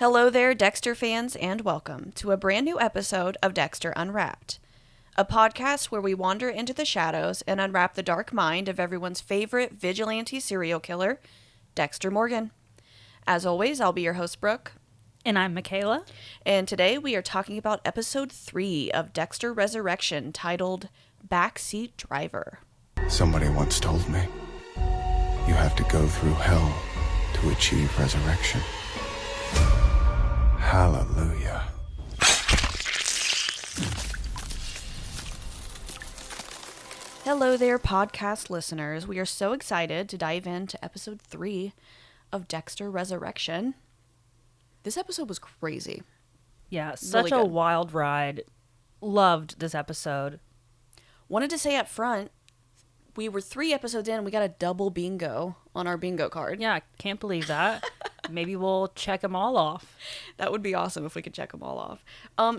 Hello there, Dexter fans, and welcome to a brand new episode of Dexter Unwrapped, a podcast where we wander into the shadows and unwrap the dark mind of everyone's favorite vigilante serial killer, Dexter Morgan. As always, I'll be your host, Brooke. And I'm Michaela. And today we are talking about episode 3 of Dexter Resurrection, titled Backseat Driver. Somebody once told me, you have to go through hell to achieve resurrection. Hallelujah. Hello there, podcast listeners. We are so excited to dive into episode 3 of Dexter Resurrection. This episode was crazy. Yeah, such a wild ride. Loved this episode. Wanted to say up front, we were 3 episodes in, we got a double bingo on our bingo card. Yeah, can't believe that. Maybe we'll check them all off. That would be awesome if we could check them all off.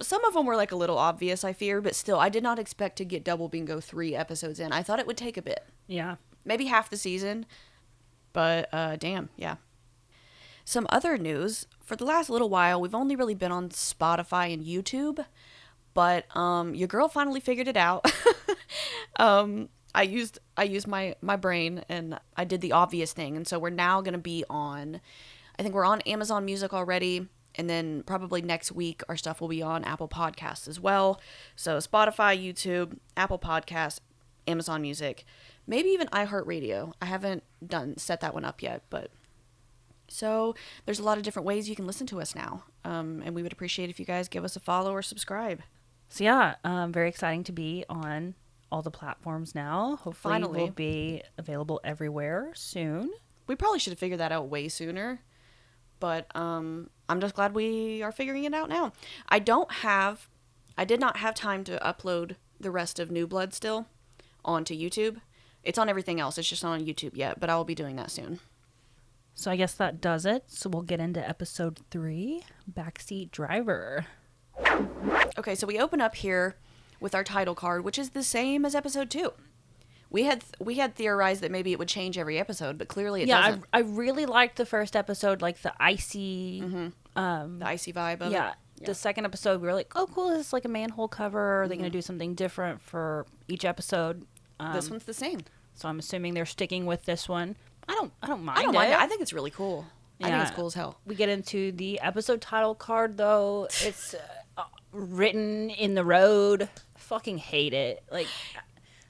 Some of them were like a little obvious, I fear, but still, I did not expect to get double bingo 3 episodes in. I thought it would take a bit. Yeah. Maybe half the season, but damn, yeah. Some other news, for the last little while, we've only really been on Spotify and YouTube, but your girl finally figured it out. I used my brain and I did the obvious thing, and so we're now going to be on, I think we're on Amazon Music already, and then probably next week our stuff will be on Apple Podcasts as well. So Spotify, YouTube, Apple Podcasts, Amazon Music, maybe even iHeartRadio. I haven't set that one up yet, but so there's a lot of different ways you can listen to us now, and we would appreciate if you guys give us a follow or subscribe. So yeah, very exciting to be on all the platforms now. Hopefully Finally. We'll be available everywhere soon. We probably should have figured that out way sooner, but I'm just glad we are figuring it out now. I did not have time to upload the rest of New Blood still onto YouTube. It's on everything else. It's just not on YouTube yet, but I will be doing that soon. So I guess that does it. So we'll get into episode 3, Backseat Driver. Okay, so we open up here with our title card, which is the same as episode 2. We had theorized that maybe it would change every episode, but clearly it doesn't. I really liked the first episode, like the icy... The icy vibe of it. Yeah. The second episode, we were like, oh, cool, this is like a manhole cover. Are they going to do something different for each episode? This one's the same. So I'm assuming they're sticking with this one. I don't mind I don't it. mind it. I think it's really cool. I think it's cool as hell. We get into the episode title card, though. It's written in the road. Fucking hate it. Like,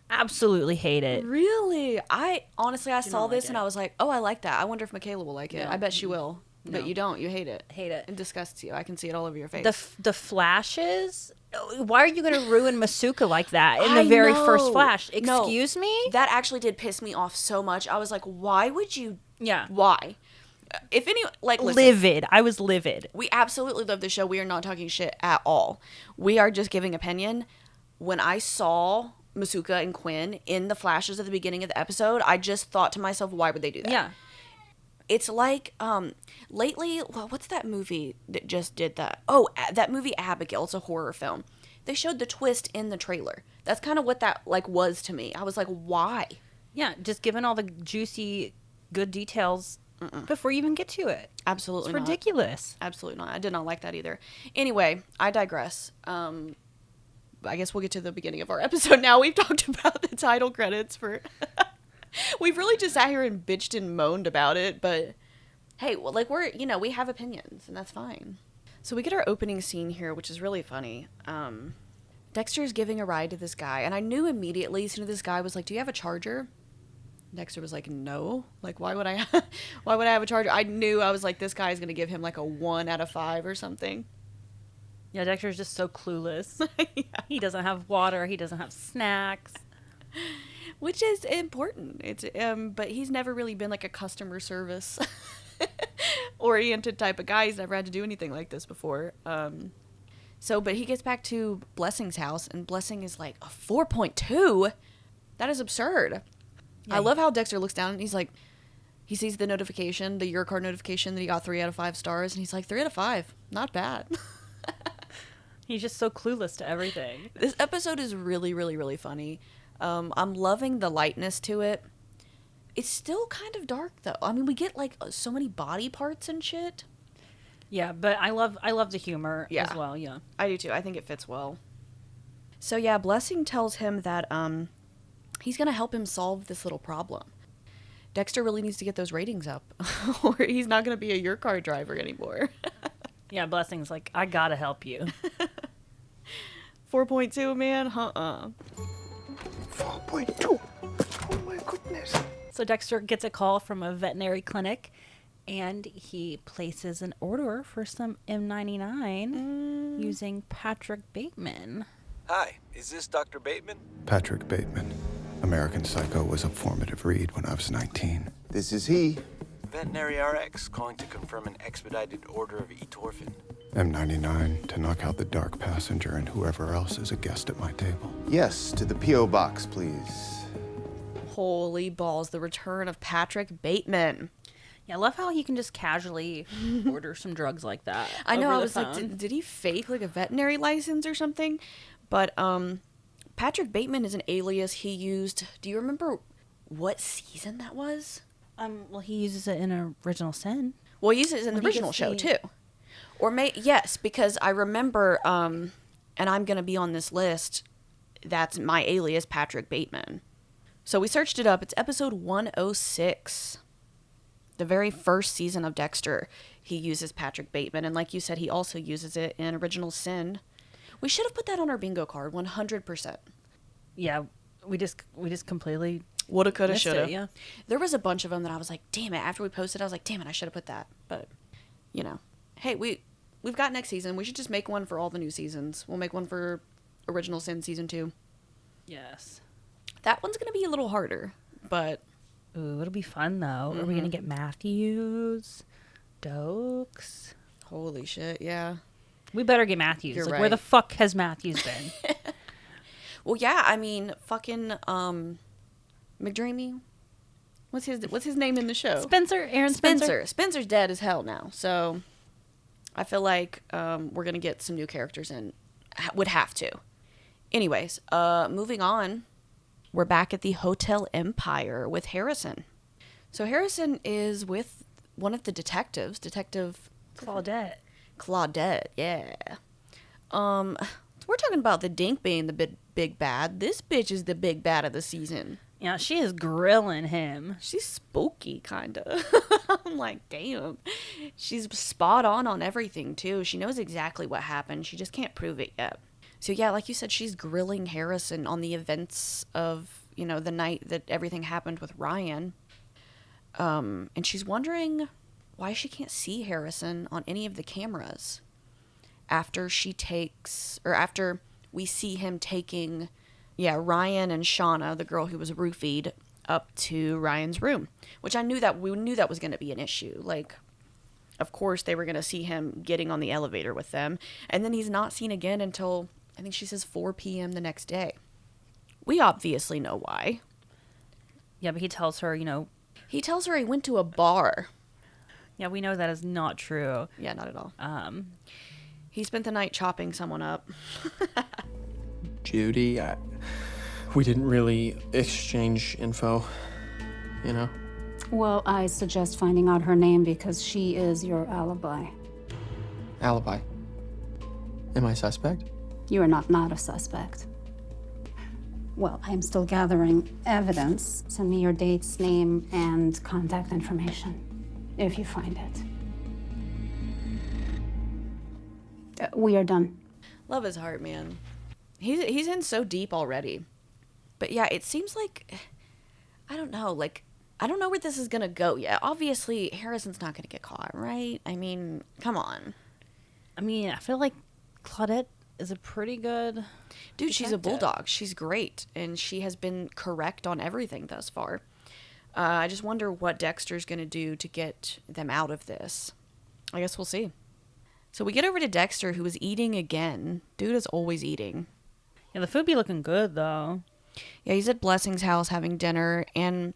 absolutely hate it. Really? I saw this like and it. I was like, oh, I like that. I wonder if Michaela will like it. No. I bet she will. No. But you don't. You hate it. Hate it. It disgusts you. I can see it all over your face. The flashes. Why are you going to ruin Masuka like that in the I very know. first flash? No. Excuse me? That actually did piss me off so much. I was like, why would you? Yeah. Why? If any, like, listen, Livid. I was livid. we absolutely love the show. We are not talking shit at all. We are just giving opinion. When I saw Masuka and Quinn in the flashes at the beginning of the episode, I just thought to myself, why would they do that? Yeah. It's like, lately, well, what's that movie that just did that? Oh, that movie Abigail. It's a horror film. They showed the twist in the trailer. That's kind of what that, like, was to me. I was like, why? Yeah, just giving all the juicy, good details before you even get to it. Absolutely It's not. ridiculous. Absolutely not. I did not like that either. Anyway, I digress. I guess we'll get to the beginning of our episode now. We've talked about the title credits for... We've really just sat here and bitched and moaned about it, but hey, well, like, we have opinions, and that's fine. So we get our opening scene here, which is really funny. Dexter's giving a ride to this guy, and I knew immediately as soon as this guy was like, do you have a charger? Dexter was like, no. Like, why would I have a charger? I knew. I was like, this guy's going to give him like a 1 out of 5 or something. Yeah, Dexter's just so clueless. Yeah. He doesn't have water. He doesn't have snacks. Which is important. It's but he's never really been like a customer service oriented type of guy. He's never had to do anything like this before. But he gets back to Blessing's house, and Blessing is like, a 4.2? That is absurd. Yeah. I love how Dexter looks down and he's like, he sees the notification, the Your Card notification that he got 3 out of 5 stars, and he's like, 3 out of 5, not bad. He's just so clueless to everything. This episode is really, really, really funny. I'm loving the lightness to it. It's still kind of dark, though. I mean, we get, like, so many body parts and shit. Yeah, but I love the humor Yeah. as well. Yeah. I do too. I think it fits well. So yeah, Blessing tells him that he's gonna help him solve this little problem. Dexter really needs to get those ratings up, or he's not gonna be a your car driver anymore. Yeah, Blessing's like, I gotta help you. 4.2, man. 4.2. Oh my goodness. So Dexter gets a call from a veterinary clinic, and he places an order for some M99 using Patrick Bateman. Hi, is this Dr. Bateman? Patrick Bateman. American Psycho was a formative read when I was 19. This is he. Veterinary RX calling to confirm an expedited order of etorphin. M99 to knock out the dark passenger and whoever else is a guest at my table. Yes, to the P.O. box, please. Holy balls! The return of Patrick Bateman. Yeah, I love how he can just casually order some drugs like that. I know. over I the was like, phone. did he fake like a veterinary license or something? But Patrick Bateman is an alias he used. Do you remember what season that was? Well, he uses it in Original Sin. Well, he uses it in the When he original gets show the- too. Or yes, because I remember, and I'm gonna be on this list. That's my alias, Patrick Bateman. So we searched it up. It's episode 106. The very first season of Dexter, he uses Patrick Bateman, and like you said, he also uses it in Original Sin. We should have put that on our bingo card, 100%. Yeah, we just completely Woulda, coulda, missed it, shoulda. yeah. There was a bunch of them that I was like, damn it. After we posted, I was like, damn it, I should have put that. But, you know, hey, we've got next season. We should just make one for all the new seasons. We'll make one for Original Sin Season 2. Yes. That one's going to be a little harder, but Ooh, it'll be fun though. Are we gonna get Matthews, Dokes? holy shit, yeah. We better get Matthews. You're Like, where the right. fuck has Matthews been? Well, yeah, I mean, fucking McDreamy. What's his name in the show? Spencer, Aaron Spencer. Spencer's dead as hell now, so I feel like we're gonna get some new characters in. Would have to. Anyways, moving on. We're back at the Hotel Empire with Harrison. So Harrison is with one of the detectives, Detective Claudette. Claudette. Yeah. We're talking about the Dink being the big bad. This bitch is the big bad of the season. Yeah, she is grilling him. She's spooky, kind of. I'm like, damn. She's spot on everything, too. She knows exactly what happened. She just can't prove it yet. So, yeah, like you said, she's grilling Harrison on the events of, you know, the night that everything happened with Ryan. And she's wondering why she can't see Harrison on any of the cameras after after we see him taking, Ryan and Shauna, the girl who was roofied, up to Ryan's room, which we knew that was going to be an issue. Like, of course they were going to see him getting on the elevator with them, and then he's not seen again until, I think she says 4 p.m. the next day. We obviously know why. Yeah, but he tells her, He tells her he went to a bar. yeah, we know that is not true. Yeah, not at all. He spent the night chopping someone up. Judy, we didn't really exchange info, you know? Well, I suggest finding out her name because she is your alibi. Alibi. Am I suspect? You are not a suspect. Well, I'm still gathering evidence. Send me your dates, name, and contact information, if you find it. We are done. Love his heart, man. He's in so deep already. But yeah, it seems like, I don't know where this is gonna go yet. Obviously, Harrison's not gonna get caught, right? I mean, come on. I mean, I feel like Claudette is a pretty good Dude, she's a detective. bulldog. She's great. And she has been correct on everything thus far. I just wonder what Dexter's gonna do to get them out of this. I guess we'll see. So we get over to Dexter, who is eating again. Dude is always eating. Yeah, the food be looking good though. Yeah, he's at Blessing's house having dinner, and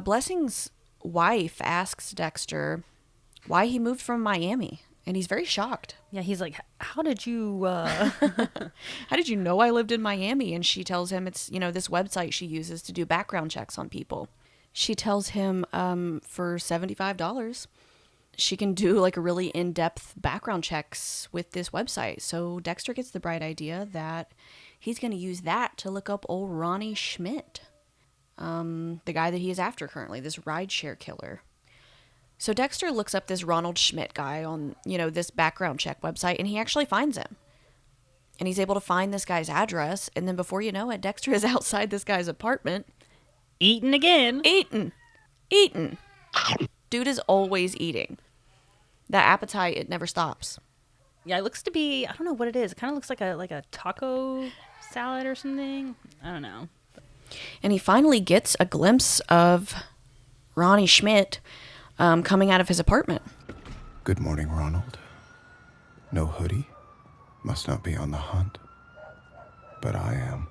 Blessing's wife asks Dexter why he moved from Miami, and he's very shocked. Yeah, he's like, how did you, How did you know I lived in Miami? And she tells him it's, this website she uses to do background checks on people. She tells him for $75. she can do like a really in-depth background checks with this website. So Dexter gets the bright idea that he's going to use that to look up old Ronnie Schmidt, the guy that he is after currently, this rideshare killer. So Dexter looks up this Ronald Schmidt guy on, this background check website, and he actually finds him. And he's able to find this guy's address, and then before you know it, Dexter is outside this guy's apartment. Eating again. Eating. Dude is always eating. That appetite, it never stops. Yeah, it looks to be, I don't know what it is. It kind of looks like a taco salad or something. I don't know. And he finally gets a glimpse of Ronnie Schmidt coming out of his apartment. Good morning, Ronald. No hoodie? Must not be on the hunt. But I am.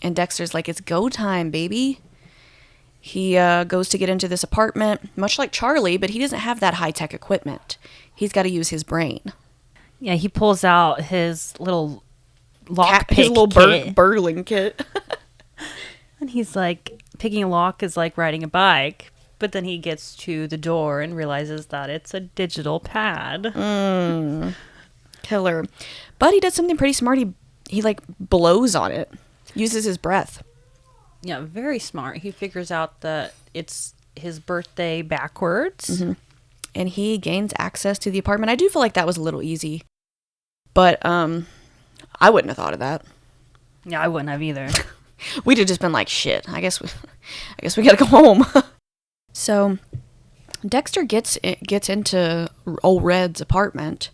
And Dexter's like, it's go time, baby. He goes to get into this apartment, much like Charlie, but he doesn't have that high-tech equipment. He's got to use his brain. Yeah, he pulls out his little lock pick his little kit. burgling kit. And he's like, picking a lock is like riding a bike. But then he gets to the door and realizes that it's a digital pad. Killer. But he does something pretty smart. He like blows on it. Uses his breath. Yeah, very smart. He figures out that it's his birthday backwards. Mm-hmm. And he gains access to the apartment. I do feel like that was a little easy. But I wouldn't have thought of that. Yeah, I wouldn't have either. We'd have just been like, shit, I guess we gotta go home. So Dexter gets into old Red's apartment.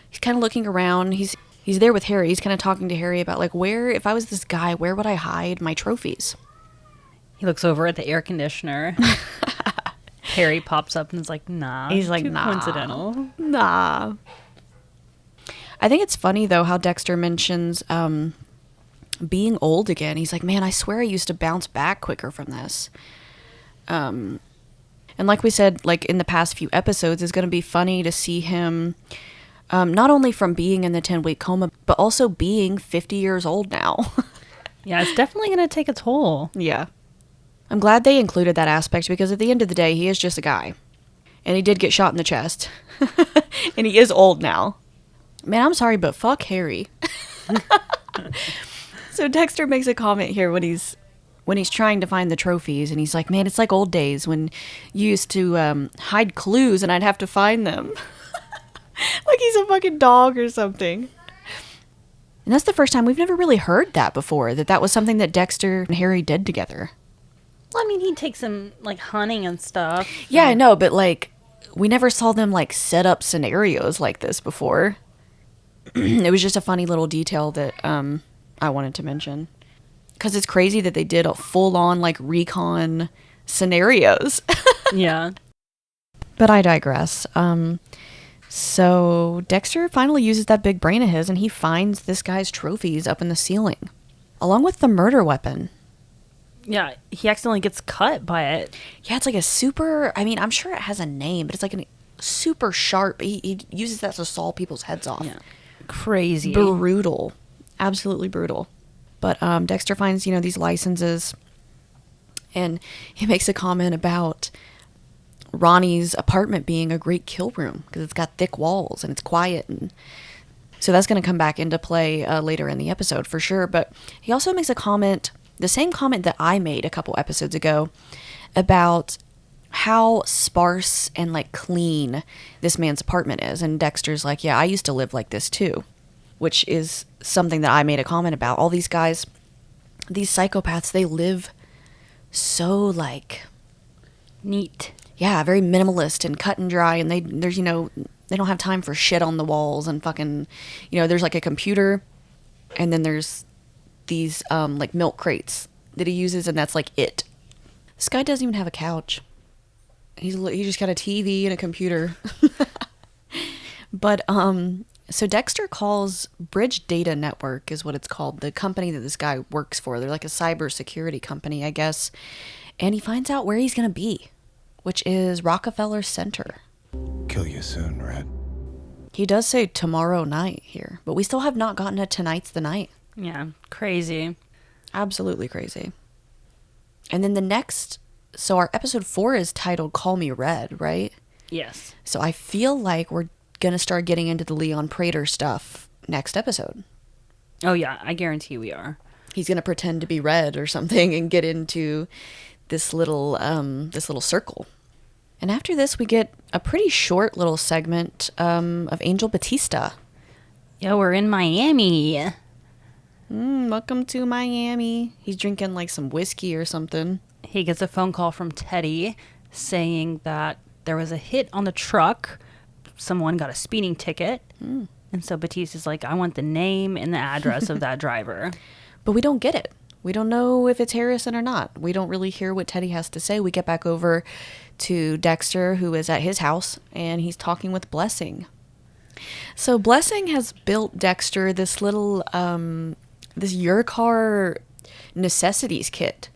He's kind of looking around. He's there with Harry. He's kind of talking to Harry about like, if I was this guy, where would I hide my trophies? He looks over at the air conditioner. Harry pops up and is like, nah. He's like, too nah. coincidental. Nah. I think it's funny, though, how Dexter mentions being old again. He's like, man, I swear I used to bounce back quicker from this. And like we said, like in the past few episodes, it's going to be funny to see him not only from being in the 10-week coma, but also being 50 years old now. Yeah, it's definitely going to take a toll. Yeah. I'm glad they included that aspect because at the end of the day, he is just a guy. And he did get shot in the chest. And he is old now. Man, I'm sorry, but fuck Harry. So Dexter makes a comment here when he's trying to find the trophies, and he's like, man, it's like old days when you used to hide clues and I'd have to find them. Like he's a fucking dog or something. And that's the first time we've never really heard that before, that was something that Dexter and Harry did together. Well, I mean, he takes him, like, hunting and stuff. Yeah, I know, but, like, we never saw them, like, set up scenarios like this before. It was just a funny little detail that I wanted to mention. Because it's crazy that they did a full-on, like, recon scenarios. Yeah. But I digress. So Dexter finally uses that big brain of his, and he finds this guy's trophies up in the ceiling, along with the murder weapon. Yeah, he accidentally gets cut by it. Yeah, it's like a super, I mean, I'm sure it has a name, but it's like a super sharp, he uses that to saw people's heads off. Yeah. Crazy. Brutal. Absolutely brutal. But Dexter finds, these licenses, and he makes a comment about Ronnie's apartment being a great kill room because it's got thick walls and it's quiet, and so that's going to come back into play later in the episode for sure. But he also makes a comment, the same comment that I made a couple episodes ago, about how sparse and like clean this man's apartment is. And Dexter's like, yeah, I used to live like this too, which is something that I made a comment about. All these guys, these psychopaths, they live so like neat. Yeah, very minimalist and cut and dry, and there's they don't have time for shit on the walls and fucking, there's like a computer, and then there's these like milk crates that he uses, and that's like it. This guy doesn't even have a couch. He just got a TV and a computer. But so Dexter calls Bridge Data Network is what it's called, the company that this guy works for. They're like a cybersecurity company, I guess, and he finds out where he's gonna be, which is Rockefeller Center. Kill you soon, Red. He does say tomorrow night here, but we still have not gotten a tonight's the night. Yeah, crazy. Absolutely crazy. And then so our episode 4 is titled Call Me Red, right? Yes. So I feel like we're going to start getting into the Leon Prater stuff next episode. Oh, yeah. I guarantee we are. He's going to pretend to be Red or something and get into this little circle. And after this, we get a pretty short little segment of Angel Batista. Yeah, we're in Miami. Welcome to Miami. He's drinking like some whiskey or something. He gets a phone call from Teddy saying that there was a hit on the truck. Someone got a speeding ticket. And so Batista's like, I want the name and the address of that driver. But we don't get it. We don't know if it's Harrison or not. We don't really hear what Teddy has to say. We get back over to Dexter, who is at his house, and he's talking with Blessing. So Blessing has built Dexter this little, this Your Car necessities kit.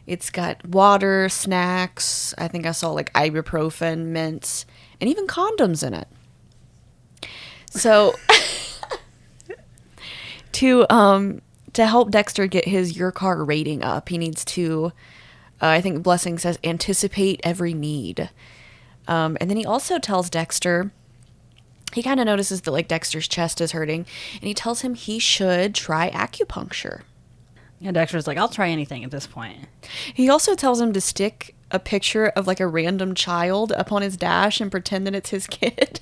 It's got water, snacks, I think I saw like ibuprofen, mints, and even condoms in it. So to help Dexter get his Your Car rating up, he needs to, I think Blessing says, anticipate every need. And then he also tells Dexter, he kind of notices that like Dexter's chest is hurting, and he tells him he should try acupuncture. Yeah, Dexter's like, I'll try anything at this point. He also tells him to stick a picture of like a random child up on his dash and pretend that it's his kid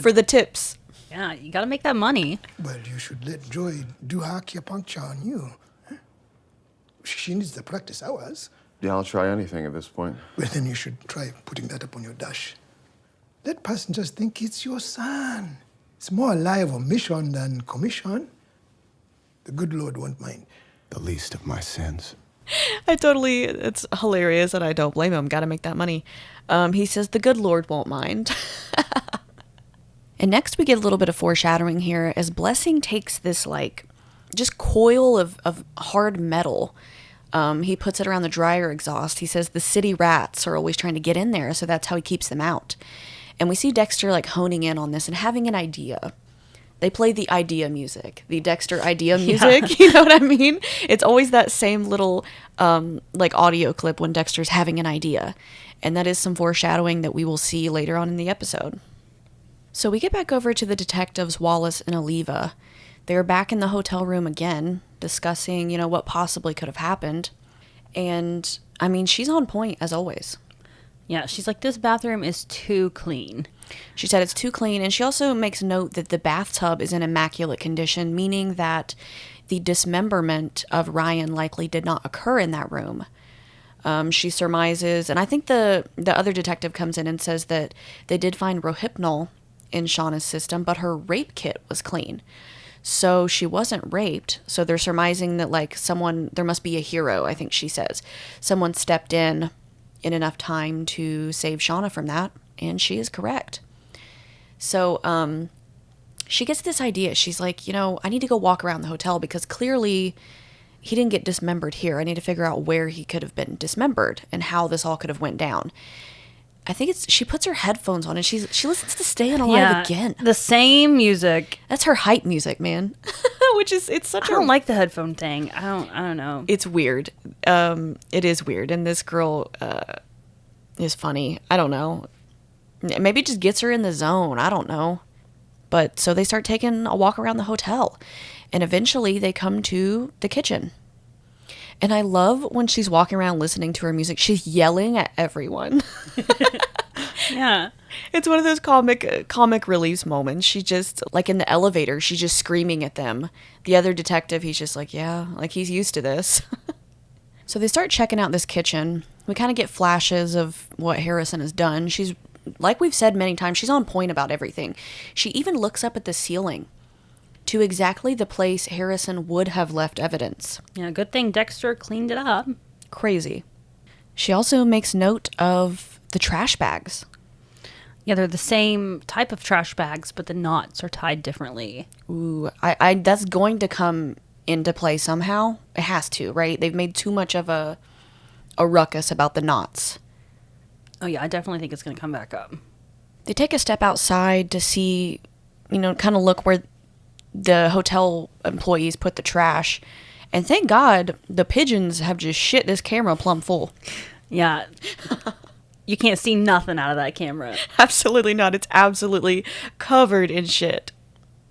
for the tips. Yeah, you got to make that money. Well, you should let Joy do acupuncture on you. Huh? She needs the practice hours. Yeah, I'll try anything at this point. Well, then you should try putting that up on your dash. Let passengers think it's your son. It's more alive on mission than commission. The good Lord won't mind. The least of my sins. It's hilarious, and I don't blame him. Got to make that money. He says the good Lord won't mind. And next we get a little bit of foreshadowing here as Blessing takes this like just coil of hard metal. He puts it around the dryer exhaust. He says the city rats are always trying to get in there, so that's how he keeps them out. And we see Dexter like honing in on this and having an idea. They play the idea music, the Dexter idea music. Yeah. You know what I mean? It's always that same little like audio clip when Dexter's having an idea. And that is some foreshadowing that we will see later on in the episode. So we get back over to the detectives, Wallace and Oliva. They're back in the hotel room again, discussing, you know, what possibly could have happened. And, I mean, she's on point, as always. Yeah, she's like, this bathroom is too clean. She said it's too clean, and she also makes note that the bathtub is in immaculate condition, meaning that the dismemberment of Ryan likely did not occur in that room. She surmises, and I think the other detective comes in and says that they did find Rohypnol in Shauna's system, but her rape kit was clean. So she wasn't raped. So they're surmising that like there must be a hero, I think she says. Someone stepped in enough time to save Shauna from that, and she is correct. So she gets this idea. She's like, you know, I need to go walk around the hotel because clearly he didn't get dismembered here. I need to figure out where he could have been dismembered and how this all could have went down. I think she puts her headphones on and she listens to Staying Alive again. The same music. That's her hype music, man. I don't like the headphone thing. I don't know. It's weird. It is weird. And this girl is funny. I don't know. Maybe it just gets her in the zone. I don't know. But so they start taking a walk around the hotel. And eventually they come to the kitchen. And I love when she's walking around listening to her music, she's yelling at everyone. Yeah. It's one of those comic relief moments. She just, like in the elevator, she's just screaming at them. The other detective, he's just like, yeah, like he's used to this. So they start checking out this kitchen. We kind of get flashes of what Harrison has done. She's, like we've said many times, she's on point about everything. She even looks up at the ceiling to exactly the place Harrison would have left evidence. Yeah, good thing Dexter cleaned it up. Crazy. She also makes note of the trash bags. Yeah, they're the same type of trash bags, but the knots are tied differently. Ooh, I that's going to come into play somehow. It has to, right? They've made too much of a ruckus about the knots. Oh yeah, I definitely think it's going to come back up. They take a step outside to see, you know, kind of look where the hotel employees put the trash. And thank God the pigeons have just shit this camera plumb full. Yeah. You can't see nothing out of that camera. Absolutely not. It's absolutely covered in shit.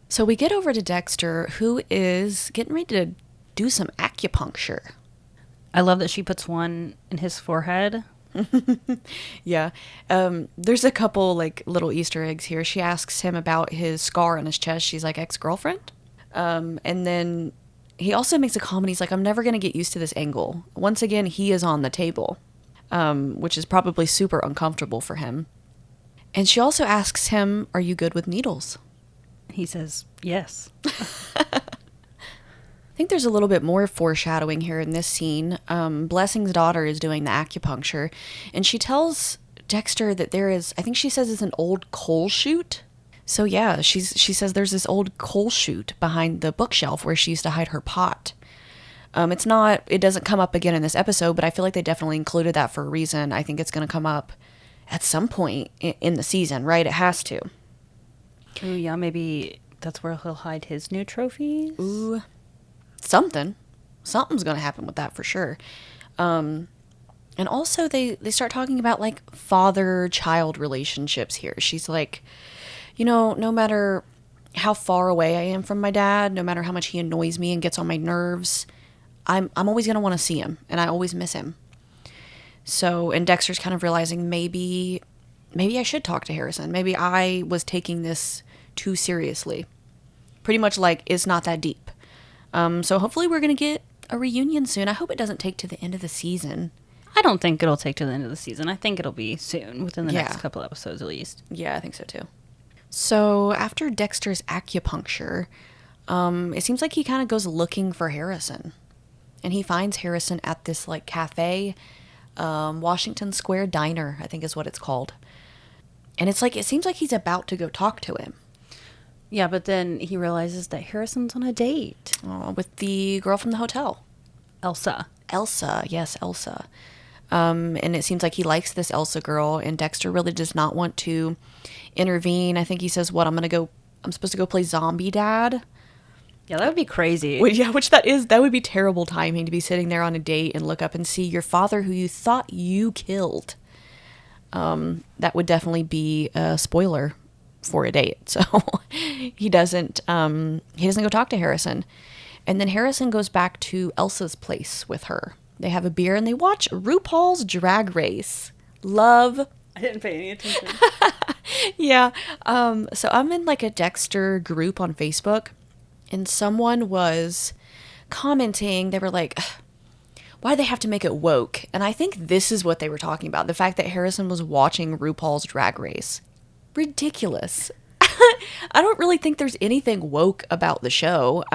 So we get over to Dexter, who is getting ready to do some acupuncture. I love that she puts one in his forehead. Yeah. There's a couple like little Easter eggs here. She asks him about his scar on his chest. She's like, ex-girlfriend? And then he also makes a comment. He's like, I'm never going to get used to this angle. Once again, he is on the table, which is probably super uncomfortable for him. And she also asks him, are you good with needles? He says, yes. I think there's a little bit more foreshadowing here in this scene. Blessing's daughter is doing the acupuncture, and she tells Dexter that there is, I think she says it's an old coal chute. So yeah, she says there's this old coal chute behind the bookshelf where she used to hide her pot. It doesn't come up again in this episode, but I feel like they definitely included that for a reason. I think it's going to come up at some point in the season, right? It has to. Ooh, yeah, maybe that's where he'll hide his new trophies. Ooh. Something's going to happen with that for sure. And also they start talking about like father-child relationships here. She's like, no matter how far away I am from my dad, no matter how much he annoys me and gets on my nerves, I'm always going to want to see him, and I always miss him. So, and Dexter's kind of realizing maybe I should talk to Harrison. Maybe I was taking this too seriously. Pretty much like, it's not that deep. So hopefully we're going to get a reunion soon. I hope it doesn't take to the end of the season. I don't think it'll take to the end of the season. I think it'll be soon, within the next couple episodes at least. Yeah, I think so too. So after Dexter's acupuncture, it seems like he kind of goes looking for Harrison. And he finds Harrison at this like cafe, Washington Square Diner, I think is what it's called. And it seems like he's about to go talk to him. Yeah, but then he realizes that Harrison's on a date. With the girl from the hotel. Elsa. Yes, Elsa. And it seems like he likes this Elsa girl, and Dexter really does not want to intervene. I think he says, I'm supposed to go play zombie dad? Yeah, that would be crazy. That would be terrible timing to be sitting there on a date and look up and see your father who you thought you killed. That would definitely be a spoiler for a date. So he doesn't go talk to Harrison. And then Harrison goes back to Elsa's place with her. They have a beer and they watch RuPaul's Drag Race. Love. I didn't pay any attention. Yeah. So I'm in like a Dexter group on Facebook, and someone was commenting. They were like, why do they have to make it woke? And I think this is what they were talking about. The fact that Harrison was watching RuPaul's Drag Race. Ridiculous. I don't really think there's anything woke about the show.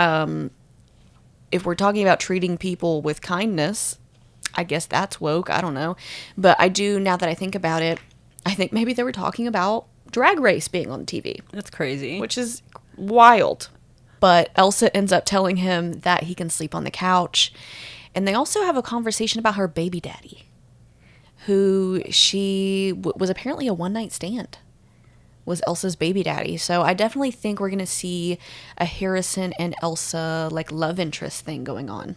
If we're talking about treating people with kindness, I guess that's woke. I don't know. But I do, now that I think about it, I think maybe they were talking about Drag Race being on TV. That's crazy. Which is wild. But Elsa ends up telling him that he can sleep on the couch. And they also have a conversation about her baby daddy, who she was apparently a one-night stand. Was Elsa's baby daddy. So I definitely think we're going to see a Harrison and Elsa like love interest thing going on.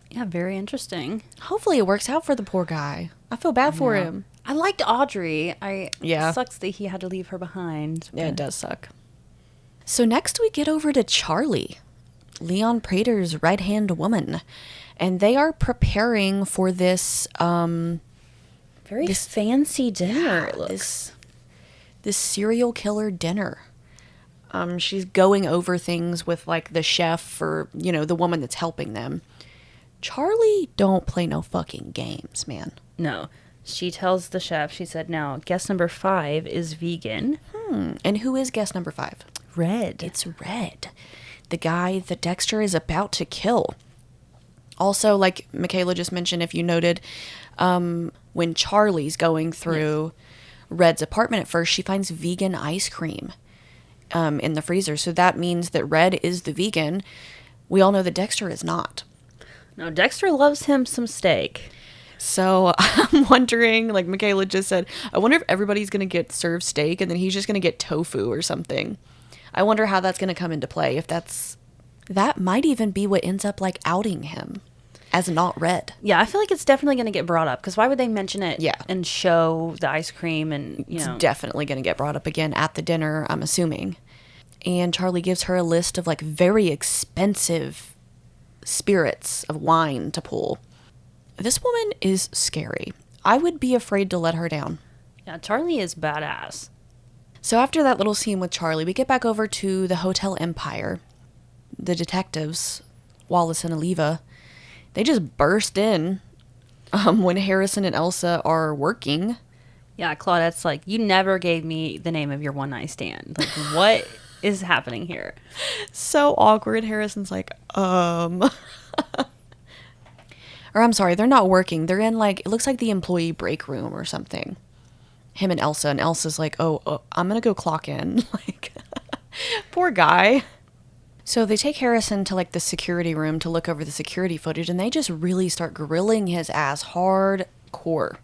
Yeah, very interesting. Hopefully it works out for the poor guy. I feel bad for him. I liked Audrey. Yeah. It sucks that he had to leave her behind. Yeah, it does suck. So next we get over to Charlie, Leon Prater's right-hand woman. And they are preparing for this very fancy dinner, it looks. This serial killer dinner. She's going over things with like the chef or, the woman that's helping them. Charlie don't play no fucking games, man. No. She tells the chef, she said, now, guest number 5 is vegan. And who is guest number 5? Red. It's Red. The guy that Dexter is about to kill. Also, like Michaela just mentioned, if you noted, when Charlie's going through Red's apartment at first, she finds vegan ice cream in the freezer. So that means that Red is the vegan. We all know that Dexter is not. No, Dexter loves him some steak. So I'm wondering, like Michaela just said, I wonder if everybody's going to get served steak and then he's just going to get tofu or something. I wonder how that's going to come into play. That might even be what ends up like outing him. as not red. Yeah, I feel like it's definitely going to get brought up because why would they mention it Yeah. and show the ice cream and, It's definitely going to get brought up again at the dinner, I'm assuming. And Charlie gives her a list of like very expensive spirits of wine to pull. This woman is scary. I would be afraid to let her down. Yeah, Charlie is badass. So after that little scene with Charlie, we get back over to the Hotel Empire. The detectives, Wallace and Oliva, they just burst in when Harrison and Elsa are working. Yeah, Claudette's like, you never gave me the name of your one night stand. Like, what is happening here? So awkward. Harrison's like, Or I'm sorry, they're not working. They're in like, it looks like the employee break room or something. Him and Elsa's like, oh, I'm gonna go clock in. Like, poor guy. So they take Harrison to like the security room to look over the security footage, and they just really start grilling his ass hardcore.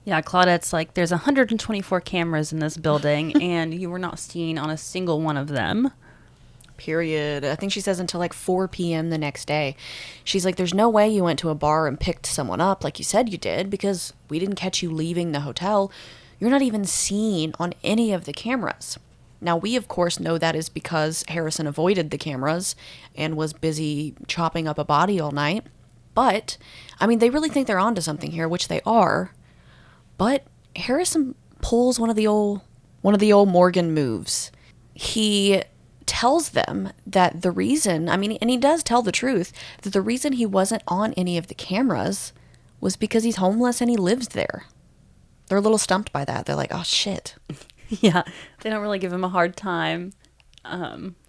Yeah, Claudette's like, there's 124 cameras in this building, and you were not seen on a single one of them. Period. I think she says until like 4 p.m. the next day. She's like, there's no way you went to a bar and picked someone up like you said you did, because we didn't catch you leaving the hotel. You're not even seen on any of the cameras. Now, we, of course, know that is because Harrison avoided the cameras and was busy chopping up a body all night. But, I mean, they really think they're onto something here, which they are. But Harrison pulls one of the old Morgan moves. He tells them that the reason, I mean, and he does tell the truth, that the reason he wasn't on any of the cameras was because he's homeless and he lives there. They're a little stumped by that. They're like, oh, shit. Yeah, they don't really give him a hard time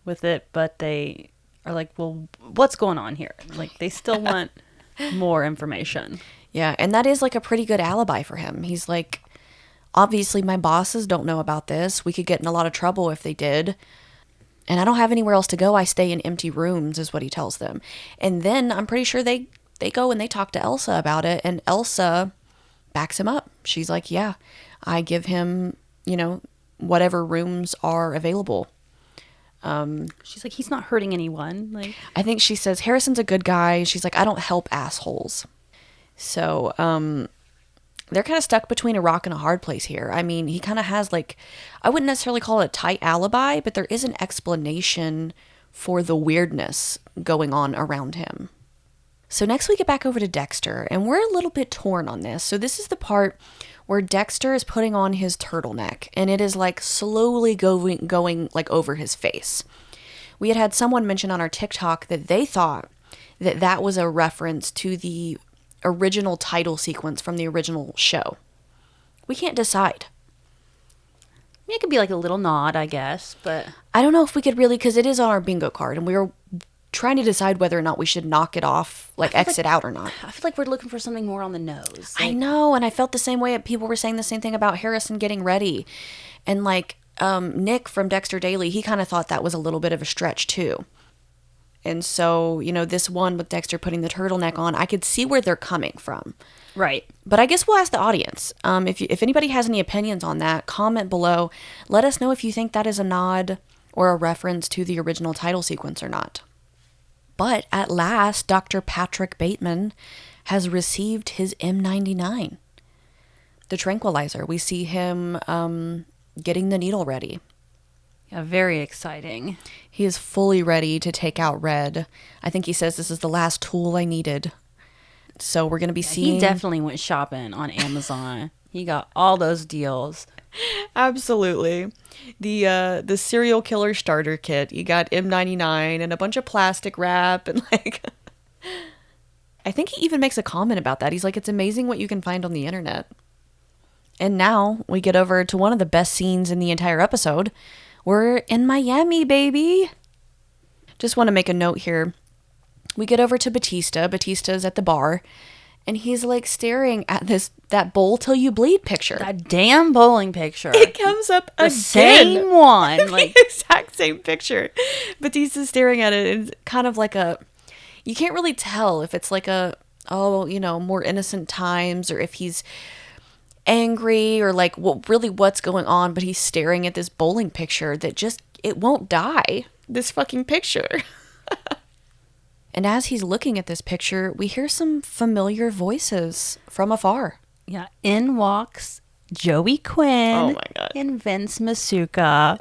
with it, but they are like, well, what's going on here? Like, they still want more information. Yeah, and that is like a pretty good alibi for him. He's like, obviously my bosses don't know about this. We could get in a lot of trouble if they did. And I don't have anywhere else to go. I stay in empty rooms, is what he tells them. And then I'm pretty sure they go and they talk to Elsa about it, and Elsa backs him up. She's like, yeah, I give him, whatever rooms are available. She's like, he's not hurting anyone. Like, I think she says Harrison's a good guy. She's like, I don't help assholes. So they're kind of stuck between a rock and a hard place here. I mean, he kind of has like, I wouldn't necessarily call it a tight alibi, but there is an explanation for the weirdness going on around him. So next we get back over to Dexter, and we're a little bit torn on this. So this is the part where Dexter is putting on his turtleneck, and it is like slowly going like over his face. We had someone mention on our TikTok that they thought that was a reference to the original title sequence from the original show. We can't decide. I mean, it could be like a little nod, I guess, but I don't know if we could really, because it is on our bingo card, and we were trying to decide whether or not we should knock it off, like exit out or not. I feel like we're looking for something more on the nose. I know, and I felt the same way. People were saying the same thing about Harrison getting ready. And like Nick from Dexter Daily, he kind of thought that was a little bit of a stretch too. And so, this one with Dexter putting the turtleneck on, I could see where they're coming from. Right. But I guess we'll ask the audience. If anybody has any opinions on that, comment below. Let us know if you think that is a nod or a reference to the original title sequence or not. But at last, Dr. Patrick Bateman has received his M99, the tranquilizer. We see him getting the needle ready. Yeah, very exciting. He is fully ready to take out Red. I think he says this is the last tool I needed. So we're going to be seeing... He definitely went shopping on Amazon. He got all those deals. Absolutely. The serial killer starter kit. You got M99 and a bunch of plastic wrap and like... I think he even makes a comment about that. He's like, it's amazing what you can find on the internet. And now we get over to one of the best scenes in the entire episode. We're in Miami, baby. Just want to make a note here. We get over to Batista. Batista's at the bar. And he's like staring at that bowl till you bleed picture. That damn bowling picture. It comes up the again. Same one. Like the exact same picture. Batista's staring at it. And it's kind of like you can't really tell if it's like more innocent times or if he's angry or like what's going on. But he's staring at this bowling picture that it won't die. This fucking picture. And as he's looking at this picture, we hear some familiar voices from afar. Yeah, in walks Joey Quinn Oh my God. and Vince Masuka.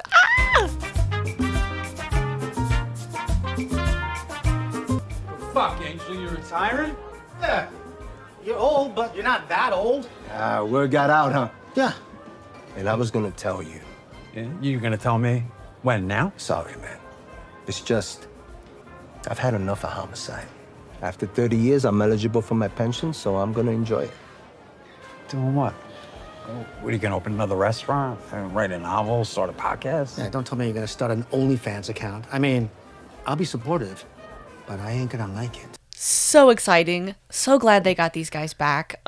Fuck, Angel, you retiring? Yeah. You're old, but you're not that old. Word got out, huh? Yeah. And I was gonna tell you. Yeah, you gonna tell me when now? Sorry, man. It's just, I've had enough of homicide. After 30 years, I'm eligible for my pension, so I'm gonna enjoy it. Doing what? What, are you gonna open another restaurant? Write a novel? Start a podcast? Yeah, don't tell me you're gonna start an OnlyFans account. I mean, I'll be supportive, but I ain't gonna like it. So exciting. So glad they got these guys back.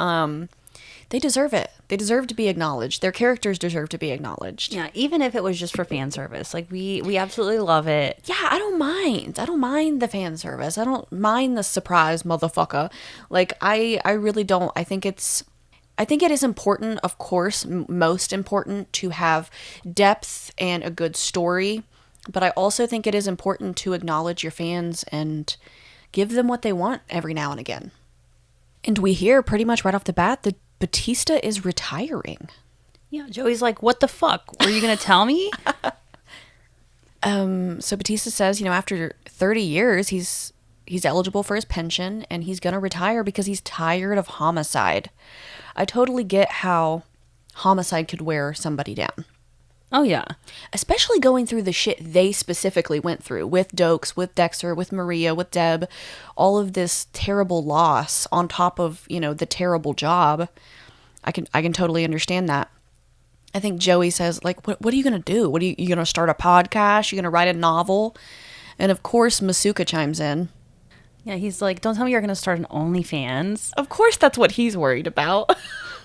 They deserve it. They deserve to be acknowledged. Their characters deserve to be acknowledged. Yeah, even if it was just for fan service. Like, we absolutely love it. Yeah, I don't mind. I don't mind the fan service. I don't mind the surprise motherfucker. Like, I really don't. I think it is important, of course, most important to have depth and a good story. But I also think it is important to acknowledge your fans and give them what they want every now and again. And we hear pretty much right off the bat that Batista is retiring. Yeah, Joey's like, what the fuck? Were you going to tell me? So Batista says, after 30 years, he's eligible for his pension and he's going to retire because he's tired of homicide. I totally get how homicide could wear somebody down. Oh, yeah. Especially going through the shit they specifically went through with Dokes, with Dexter, with Maria, with Deb, all of this terrible loss on top of, the terrible job. I can totally understand that. I think Joey says, like, what are you going to do? What are you going to start a podcast? You going to write a novel? And of course, Masuka chimes in. Yeah, he's like, don't tell me you're going to start an OnlyFans. Of course, that's what he's worried about.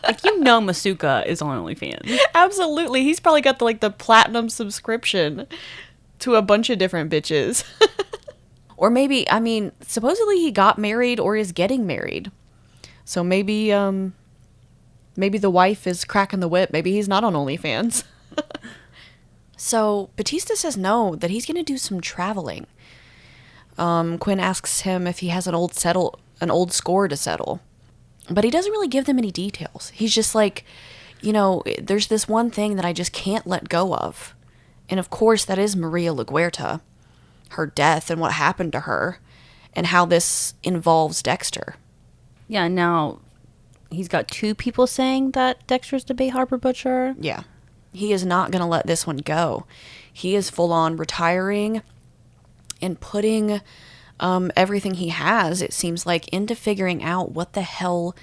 Like, Masuka is on OnlyFans. Absolutely. He's probably got the platinum subscription to a bunch of different bitches. Or maybe, supposedly he got married or is getting married. So maybe the wife is cracking the whip. Maybe he's not on OnlyFans. So Batista says no, that he's going to do some traveling. Quinn asks him if he has an old score to settle. But he doesn't really give them any details. He's just like, there's this one thing that I just can't let go of. And of course, that is Maria LaGuerta, her death and what happened to her, and how this involves Dexter. Yeah, now he's got two people saying that Dexter's the Bay Harbor Butcher. Yeah. He is not going to let this one go. He is full on retiring and putting everything he has, it seems like, into figuring out what the hell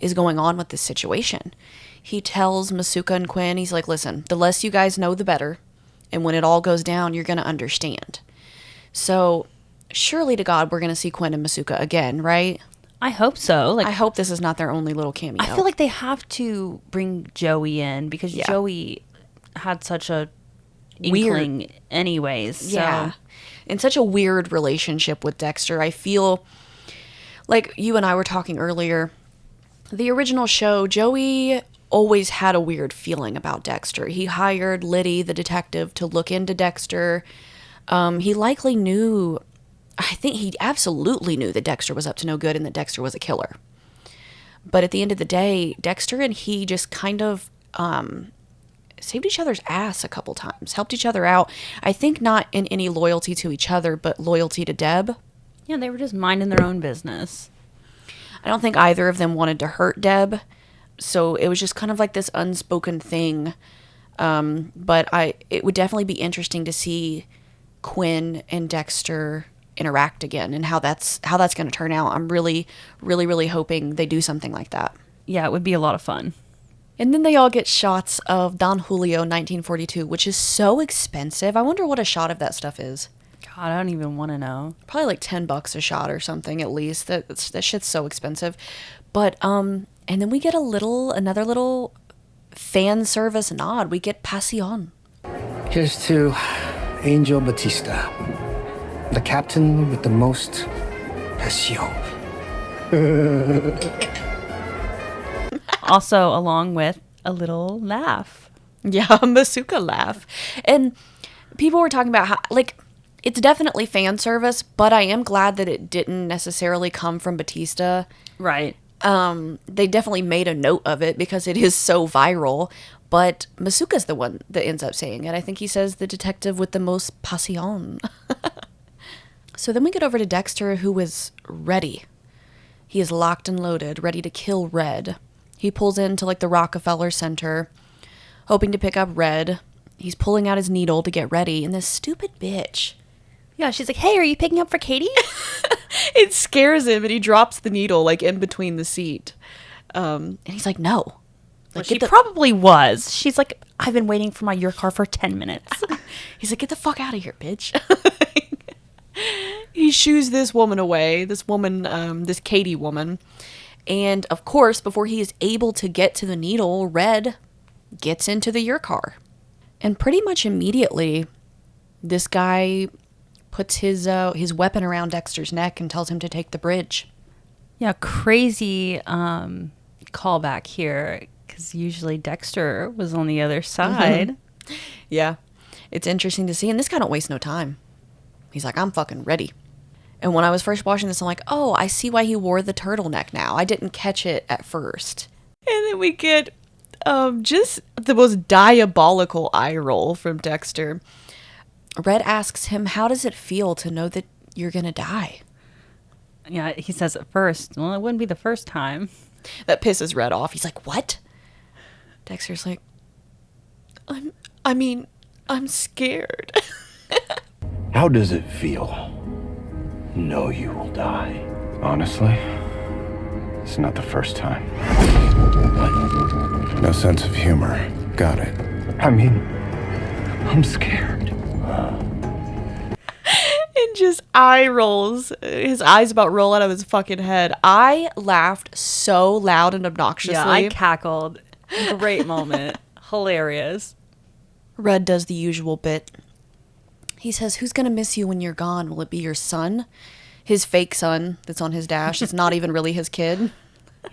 is going on with this situation. He tells Masuka and Quinn, he's like, listen, the less you guys know, the better. And when it all goes down, you're going to understand. So surely to God, we're going to see Quinn and Masuka again, right? I hope so. I hope this is not their only little cameo. I feel like they have to bring Joey in because Joey had such a inkling anyways. So. Yeah. In such a weird relationship with Dexter. I feel like you and I were talking earlier. The original show, Joey always had a weird feeling about Dexter. He hired Liddy, the detective, to look into Dexter. He likely knew, I think he absolutely knew that Dexter was up to no good and that Dexter was a killer. But at the end of the day, Dexter and he just kind of saved each other's ass a couple times, helped each other out. I think not in any loyalty to each other, but loyalty to Deb. Yeah, they were just minding their own business. I don't think either of them wanted to hurt Deb, so it was just kind of like this unspoken thing. But it would definitely be interesting to see Quinn and Dexter interact again and how that's going to turn out. I'm really, really, really hoping they do something like that. Yeah, it would be a lot of fun. And then they all get shots of Don Julio 1942, which is so expensive. I wonder what a shot of that stuff is. God, I don't even want to know. Probably like $10 a shot or something at least. That shit's so expensive. But and then we get another little fan service nod. We get Passion. Here's to Angel Batista, the captain with the most passion. Also, along with a little laugh. Yeah, Masuka laugh. And people were talking about how, like, It's definitely fan service, but I am glad that it didn't necessarily come from Batista. Right. They definitely made a note of it because it is so viral. But Masuka's the one that ends up saying it. I think he says the detective with the most passion. So then we get over to Dexter, who is ready. He is locked and loaded, ready to kill Red. He pulls into like the Rockefeller Center, hoping to pick up Red. He's pulling out his needle to get ready, and this stupid bitch. Yeah, she's like, hey, are you picking up for Katie? It scares him, and he drops the needle like in between the seat. And he's like, no. Like, she probably was. She's like, I've been waiting for your car for 10 minutes. He's like, get the fuck out of here, bitch. He shoos this woman away, this Katie woman. And of course, before he is able to get to the needle, Red gets into the your car. And pretty much immediately, this guy puts his weapon around Dexter's neck and tells him to take the bridge. Yeah, crazy callback here, because usually Dexter was on the other side. Mm-hmm. Yeah, it's interesting to see. And this guy don't waste no time. He's like, I'm fucking ready. And when I was first watching this, I'm like, oh, I see why he wore the turtleneck now. I didn't catch it at first. And then we get just the most diabolical eye roll from Dexter. Red asks him, how does it feel to know that you're going to die? Yeah, he says at first, well, it wouldn't be the first time. That pisses Red off. He's like, what? Dexter's like, I'm scared. How does it feel? Know you will die. Honestly, it's not the first time. No sense of humor. Got it. I mean, I'm scared. And just eye rolls. His eyes about roll out of his fucking head. I laughed so loud and obnoxiously. Yeah, I cackled. Great moment. Hilarious. Red does the usual bit. He says, who's going to miss you when you're gone? Will it be your son? His fake son that's on his dash. It's not even really his kid.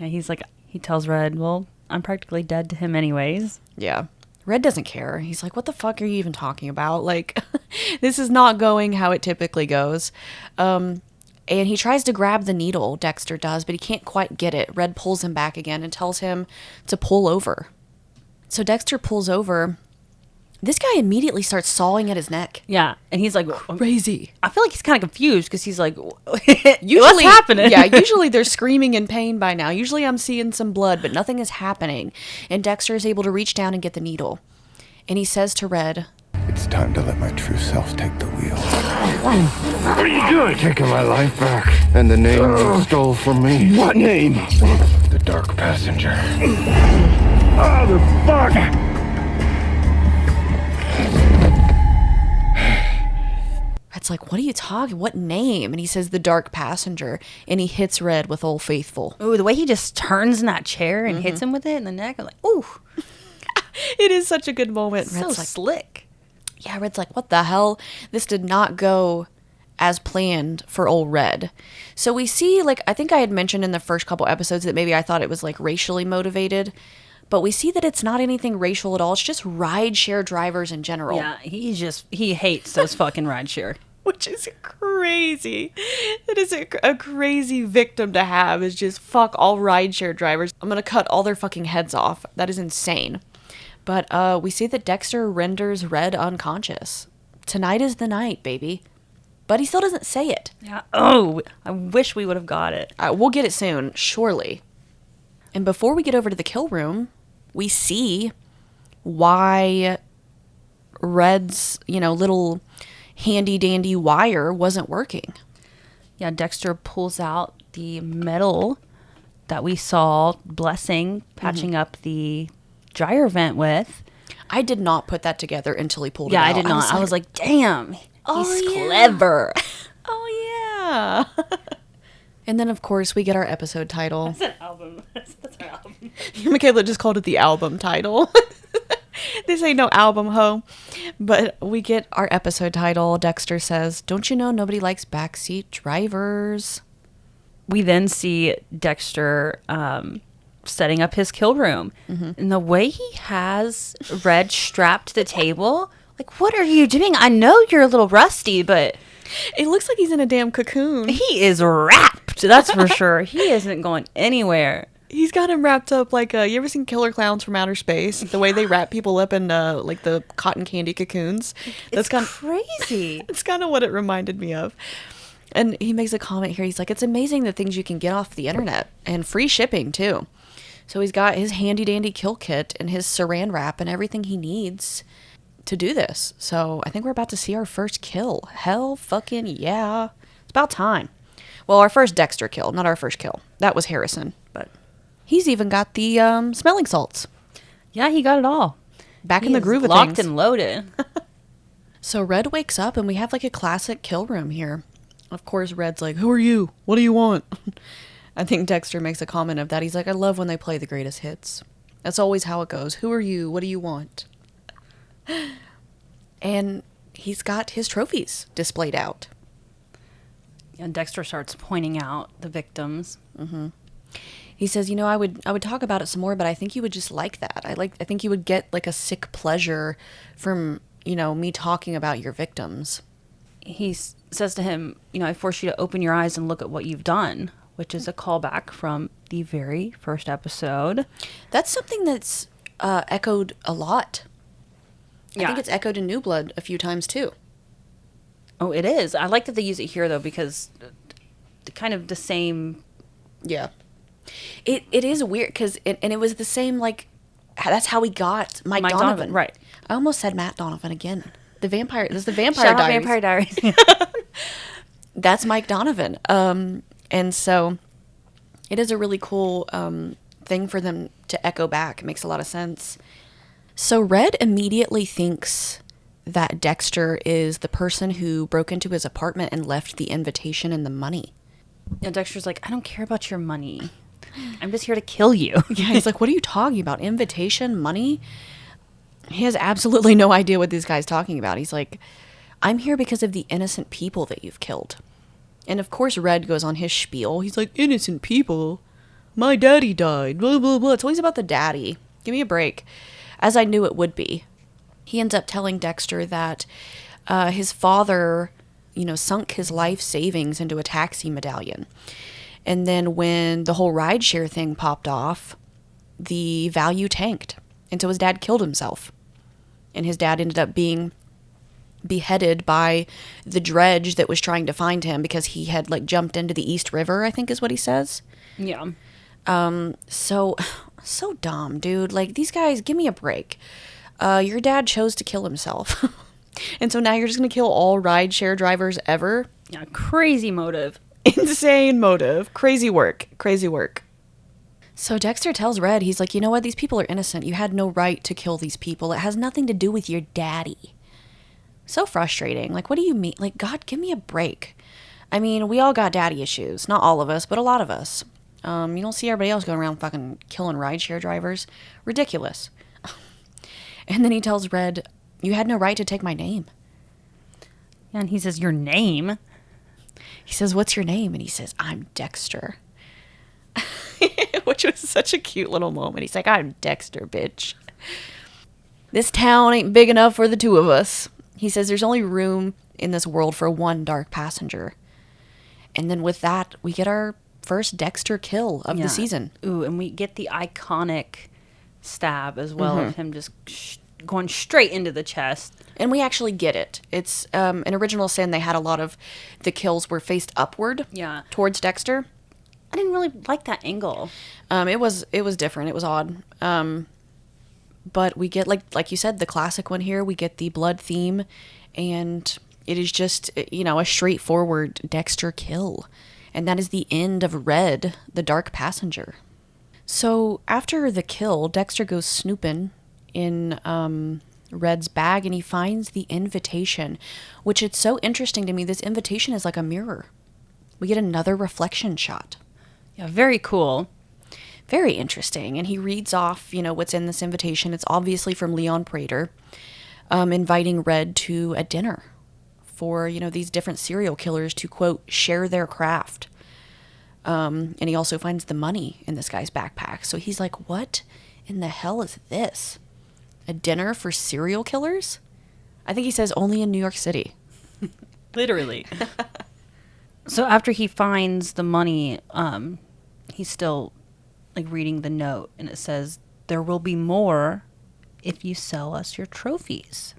Yeah, he's like, he tells Red, well, I'm practically dead to him anyways. Yeah. Red doesn't care. He's like, what the fuck are you even talking about? Like, this is not going how it typically goes. And he tries to grab the needle, Dexter does, but he can't quite get it. Red pulls him back again and tells him to pull over. So Dexter pulls over. This guy immediately starts sawing at his neck. Yeah, and he's like, crazy. I feel like he's kind of confused because he's like, usually, what's happening? Yeah, usually they're screaming in pain by now. Usually I'm seeing some blood, but nothing is happening. And Dexter is able to reach down and get the needle. And he says to Red, it's time to let my true self take the wheel. What are you doing? Taking my life back. And the name you stole from me. What name? The Dark Passenger. Oh, the fuck! Red's like, what are you talking? What name? And he says the Dark Passenger. And he hits Red with Old Faithful. Ooh, the way he just turns in that chair and hits him with it in the neck. I'm like, ooh. It is such a good moment. So Red's like, slick. Yeah, Red's like, what the hell? This did not go as planned for old Red. So we see, like, I think I had mentioned in the first couple episodes that maybe I thought it was, like, racially motivated. But we see that it's not anything racial at all. It's just rideshare drivers in general. Yeah, he hates those fucking rideshare. Which is crazy. That is a crazy victim to have, is just fuck all rideshare drivers. I'm going to cut all their fucking heads off. That is insane. But we see that Dexter renders Red unconscious. Tonight is the night, baby. But he still doesn't say it. Yeah. Oh, I wish we would have got it. We'll get it soon, surely. And before we get over to the kill room, we see why Red's, little handy-dandy wire wasn't working. Yeah, Dexter pulls out the metal that we saw Blessing patching up the dryer vent with. I did not put that together until he pulled it out. Yeah, I did not. I was like, damn, he's yeah. clever. Oh, yeah. And then, of course, we get our episode title. That's an album. That's our album. Michaela just called it the album title. This ain't no album, ho. But we get our episode title. Dexter says, don't you know nobody likes backseat drivers? We then see Dexter setting up his kill room. And the way he has Red strapped to the table, Like, what are you doing? I know you're a little rusty, but It looks like he's in a damn cocoon. he is wrapped. That's for sure. He isn't going anywhere. He's got him wrapped up like, you ever seen Killer Clowns from Outer Space? The way they wrap people up in, like, the cotton candy cocoons. It's crazy. It's kind of what it reminded me of. And he makes a comment here. He's like, it's amazing the things you can get off the internet. And free shipping, too. So he's got his handy-dandy kill kit and his saran wrap and everything he needs to do this. So I think we're about to see our first kill. Hell fucking yeah. It's about time. Well, our first Dexter kill, not our first kill. That was Harrison, but he's even got the smelling salts. Yeah, he got it all. Back in the groove of locked things. and loaded. So Red wakes up and we have like a classic kill room here. Of course, Red's like, who are you? What do you want? I think Dexter makes a comment of that. He's like, I love when they play the greatest hits. That's always how it goes. Who are you? What do you want? And he's got his trophies displayed out. And Dexter starts pointing out the victims. Mm-hmm. He says, you know, I would talk about it some more, but I think you would just like that. I think you would get like a sick pleasure from, you know, me talking about your victims. He says to him, you know, I force you to open your eyes and look at what you've done, which is a callback from the very first episode. That's something that's echoed a lot. Yeah. I think it's echoed in New Blood a few times too. Oh, it is. I like that they use it here though, because kind of the same. Yeah. It is weird because it was the same, like, that's how we got Mike Donovan. Right. I almost said Matt Donovan again. The vampire. This is the Vampire Shout out Diaries. Vampire Diaries. That's Mike Donovan. And so it is a really cool thing for them to echo back. It makes a lot of sense. So Red immediately thinks that Dexter is the person who broke into his apartment and left the invitation and the money. And Dexter's like, I don't care about your money. I'm just here to kill you. Yeah, he's like, what are you talking about? Invitation? Money? He has absolutely no idea what this guy's talking about. He's like, I'm here because of the innocent people that you've killed. And of course Red goes on his spiel. He's like, innocent people? My daddy died. Blah, blah, blah. It's always about the daddy. Give me a break. As I knew it would be. He ends up telling Dexter that his father, you know, sunk his life savings into a taxi medallion. And then when the whole rideshare thing popped off, the value tanked. And so his dad killed himself. And his dad ended up being beheaded by the dredge that was trying to find him because he had, like, jumped into the East River, I think is what he says. Yeah. So dumb, dude. Like, these guys, give me a break. Your dad chose to kill himself. And so now you're just going to kill all rideshare drivers ever? Yeah, crazy motive. Insane motive. Crazy work. Crazy work. So Dexter tells Red, he's like, you know what? These people are innocent. You had no right to kill these people. It has nothing to do with your daddy. So frustrating. Like, what do you mean? Like, God, give me a break. I mean, we all got daddy issues. Not all of us, but a lot of us. You don't see everybody else going around fucking killing rideshare drivers. Ridiculous. And then he tells Red, you had no right to take my name. And he says, your name? He says, what's your name? And he says, I'm Dexter. Which was such a cute little moment. He's like, I'm Dexter, bitch. This town ain't big enough for the two of us. He says there's only room in this world for one dark passenger. And then with that, we get our first Dexter kill of the season. Ooh, and we get the iconic stab as well of him just going straight into the chest. And we actually get it. It's in Original Sin, they had a lot of the kills were faced upward towards Dexter. I didn't really like that angle. It was different. It was odd. But we get, like you said, the classic one here. We get the blood theme, and it is just, you know, a straightforward Dexter kill. And that is the end of Red, the dark passenger. So after the kill, Dexter goes snooping in Red's bag, and he finds the invitation, which it's so interesting to me. This invitation is like a mirror. We get another reflection shot. Yeah, very cool. Very interesting. And he reads off, you know, what's in this invitation. It's obviously from Leon Prater, inviting Red to a dinner for, you know, these different serial killers to, quote, share their craft. And he also finds the money in this guy's backpack. So he's like, what in the hell is this? A dinner for serial killers? I think he says only in New York City. Literally. So after he finds the money, he's still like reading the note, and it says, "There will be more if you sell us your trophies."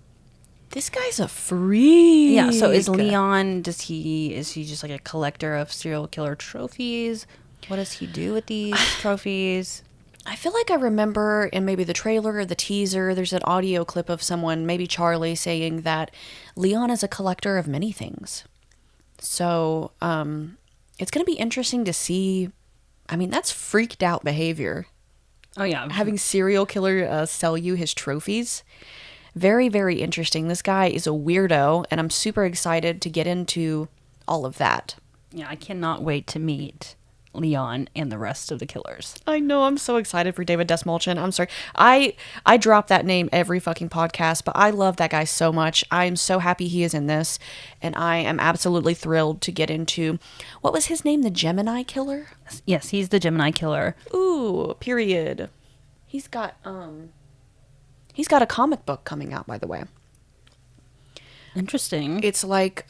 This guy's a freak. Yeah, so is Leon, is he just like a collector of serial killer trophies? What does he do with these trophies? I feel like I remember in maybe the trailer or the teaser, there's an audio clip of someone, maybe Charlie, saying that Leon is a collector of many things. So it's going to be interesting to see. I mean, that's freaked out behavior. Oh, yeah. Having serial killer sell you his trophies. Very, very interesting. This guy is a weirdo, and I'm super excited to get into all of that. Yeah, I cannot wait to meet Leon and the rest of the killers. I know. I'm so excited for David Desmolchin. I'm sorry. I drop that name every fucking podcast, but I love that guy so much. I'm so happy he is in this, and I am absolutely thrilled to get into, what was his name? The Gemini Killer? Yes, he's the Gemini Killer. Ooh, period. He's got a comic book coming out, by the way. Interesting. It's like,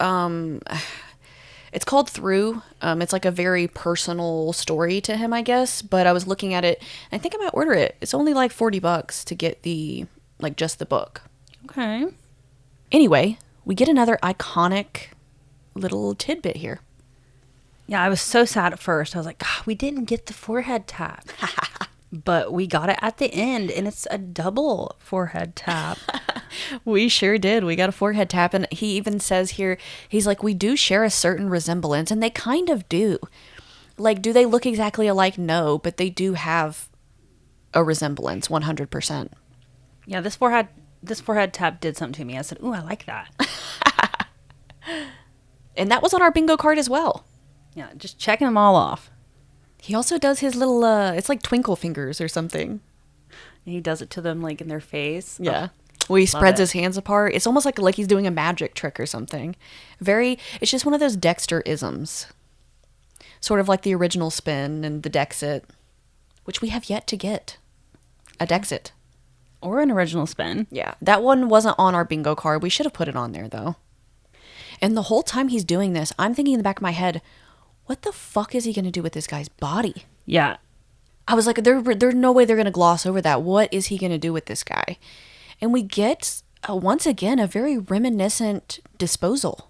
it's called Through. It's like a very personal story to him, I guess. But I was looking at it, and I think I might order it. It's only like $40 to get just the book. Okay. Anyway, we get another iconic little tidbit here. Yeah, I was so sad at first. I was like, God, we didn't get the forehead tap. But we got it at the end, and it's a double forehead tap. We sure did. We got a forehead tap, and he even says here, he's like, we do share a certain resemblance, and they kind of do. Like, do they look exactly alike? No, but they do have a resemblance, 100%. Yeah, this forehead tap did something to me. I said, ooh, I like that. And that was on our bingo card as well. Yeah, just checking them all off. He also does his little, it's like twinkle fingers or something. And he does it to them like in their face. Yeah. Well, he spreads his hands apart. It's almost like he's doing a magic trick or something. It's just one of those Dexter-isms. Sort of like the original Spin and the Dexit, which we have yet to get. A Dexit. Or an original Spin. Yeah. That one wasn't on our bingo card. We should have put it on there, though. And the whole time he's doing this, I'm thinking in the back of my head, what the fuck is he going to do with this guy's body? Yeah. I was like, there's no way they're going to gloss over that. What is he going to do with this guy? And we get, once again, a very reminiscent disposal.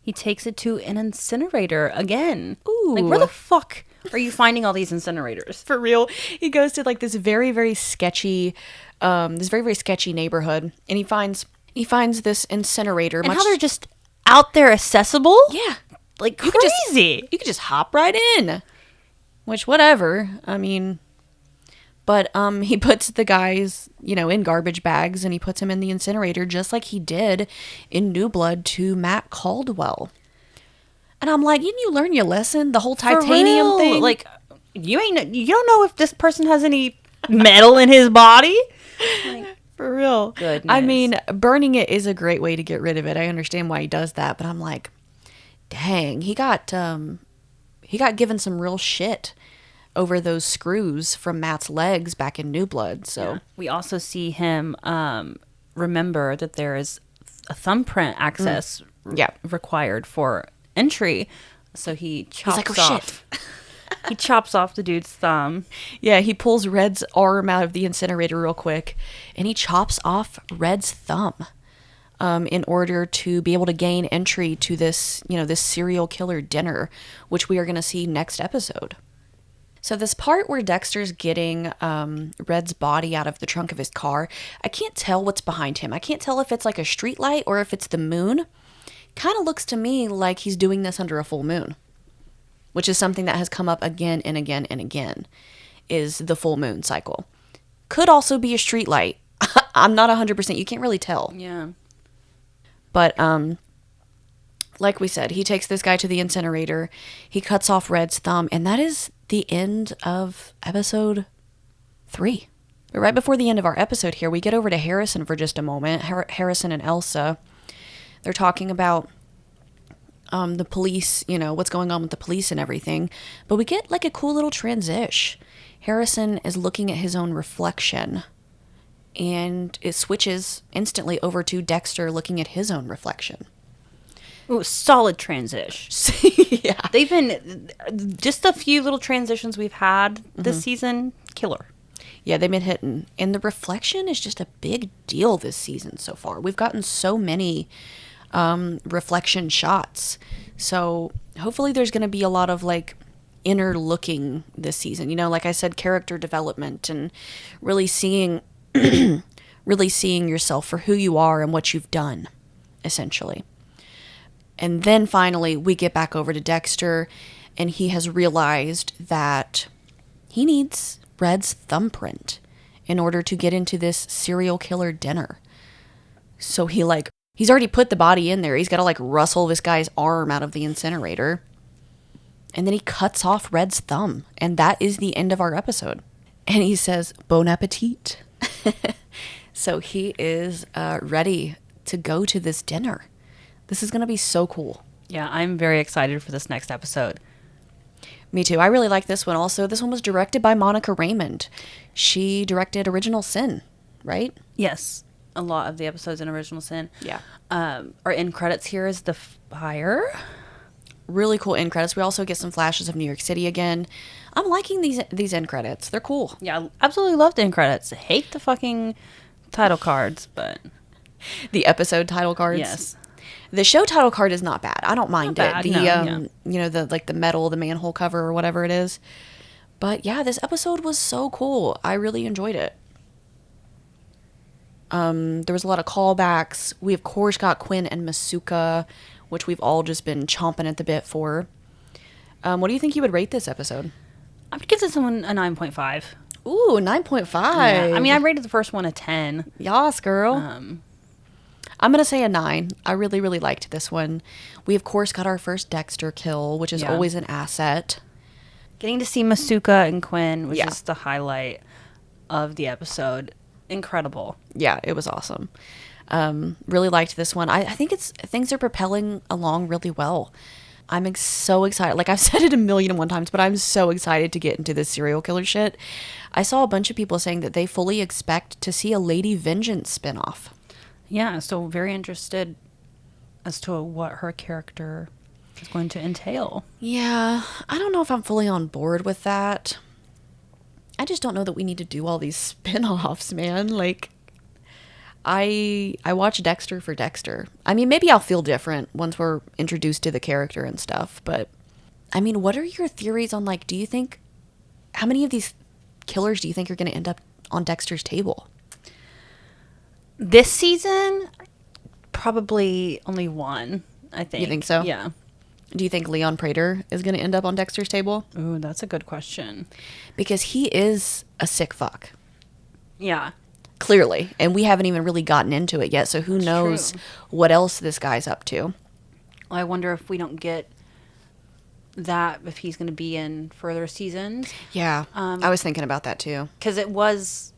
He takes it to an incinerator again. Ooh. Like, where the fuck are you finding all these incinerators? For real. He goes to like this very, very sketchy neighborhood, and he finds this incinerator. And how they're just out there accessible? Yeah. Like crazy. You could just hop right in. Which, whatever. I mean, but he puts the guys, in garbage bags, and he puts them in the incinerator just like he did in New Blood to Matt Caldwell. And I'm like, didn't you learn your lesson? The whole titanium thing? Like, you don't know if this person has any metal in his body? Like, for real. Goodness. I mean, burning it is a great way to get rid of it. I understand why he does that, but I'm like, dang, he got given some real shit over those screws from Matt's legs back in New Blood. So yeah. We also see him remember that there is a thumbprint access required for entry. So he chops off. Shit. He chops off the dude's thumb. Yeah, he pulls Red's arm out of the incinerator real quick, and he chops off Red's thumb. In order to be able to gain entry to this, this serial killer dinner, which we are going to see next episode. So this part where Dexter's getting Red's body out of the trunk of his car, I can't tell what's behind him. I can't tell if it's like a street light or if it's the moon. Kind of looks to me like he's doing this under a full moon, which is something that has come up again and again and again, is the full moon cycle. Could also be a street light. I'm not 100%. You can't really tell. Yeah. But, like we said, he takes this guy to the incinerator. He cuts off Red's thumb, and that is the end of episode 3. But right before the end of our episode here, we get over to Harrison for just a moment. Harrison and Elsa, they're talking about the police, what's going on with the police and everything. But we get like a cool little transition. Harrison is looking at his own reflection and it switches instantly over to Dexter looking at his own reflection. Ooh, solid transition. Yeah. They've been just a few little transitions we've had this season. Killer. Yeah, they've been hitting. And the reflection is just a big deal this season so far. We've gotten so many reflection shots. So hopefully there's going to be a lot of like inner looking this season. You know, like I said, character development and really seeing really seeing yourself for who you are and what you've done, essentially. And then finally, we get back over to Dexter, and he has realized that he needs Red's thumbprint in order to get into this serial killer dinner. So he's already put the body in there. He's got to rustle this guy's arm out of the incinerator. And then he cuts off Red's thumb. And that is the end of our episode. And he says, bon appetit. So he is ready to go to this dinner. This is going to be so cool. Yeah, I'm very excited for this next episode. Me too. I really like this one also. This one was directed by Monica Raymond. She directed Original Sin, right? Yes. A lot of the episodes in Original Sin. Yeah. Our end credits here is the fire. Really cool end credits. We also get some flashes of New York City again. I'm liking these end credits. They're cool. Yeah, I absolutely love the end credits. I hate the fucking title cards, but... The episode title cards? Yes. The show title card is not bad. I don't mind Not it. bad, The you know, the metal, the manhole cover or whatever it is. But yeah, this episode was so cool. I really enjoyed it. There was a lot of callbacks. We of course got Quinn and Masuka, which we've all just been chomping at the bit for. What do you think you would rate this episode? I would give this one a 9.5. Ooh, 9.5. Yeah. I mean, I rated the first one a 10. Yas, girl. I'm going to say a 9. I really, really liked this one. We, of course, got our first Dexter kill, which is always an asset. Getting to see Masuka and Quinn was just the highlight of the episode. Incredible. Yeah, it was awesome. Really liked this one. I think things are propelling along really well. I'm so excited. Like I've said it 1,000,001 times, but I'm so excited to get into this serial killer shit. I saw a bunch of people saying that they fully expect to see a Lady Vengeance spinoff. Yeah, so very interested as to what her character is going to entail. Yeah, I don't know if I'm fully on board with that. I just don't know that we need to do all these spin-offs, man. Like, I watch Dexter for Dexter. I mean, maybe I'll feel different once we're introduced to the character and stuff, but I mean, what are your theories on, do you think, how many of these killers do you think are going to end up on Dexter's table? This season, probably only one, I think. You think so? Yeah. Do you think Leon Prater is going to end up on Dexter's table? Ooh, that's a good question. Because he is a sick fuck. Yeah. Clearly. And we haven't even really gotten into it yet, so who knows what else this guy's up to. I wonder if we don't get that, if he's going to be in further seasons. Yeah, I was thinking about that too. Because it was,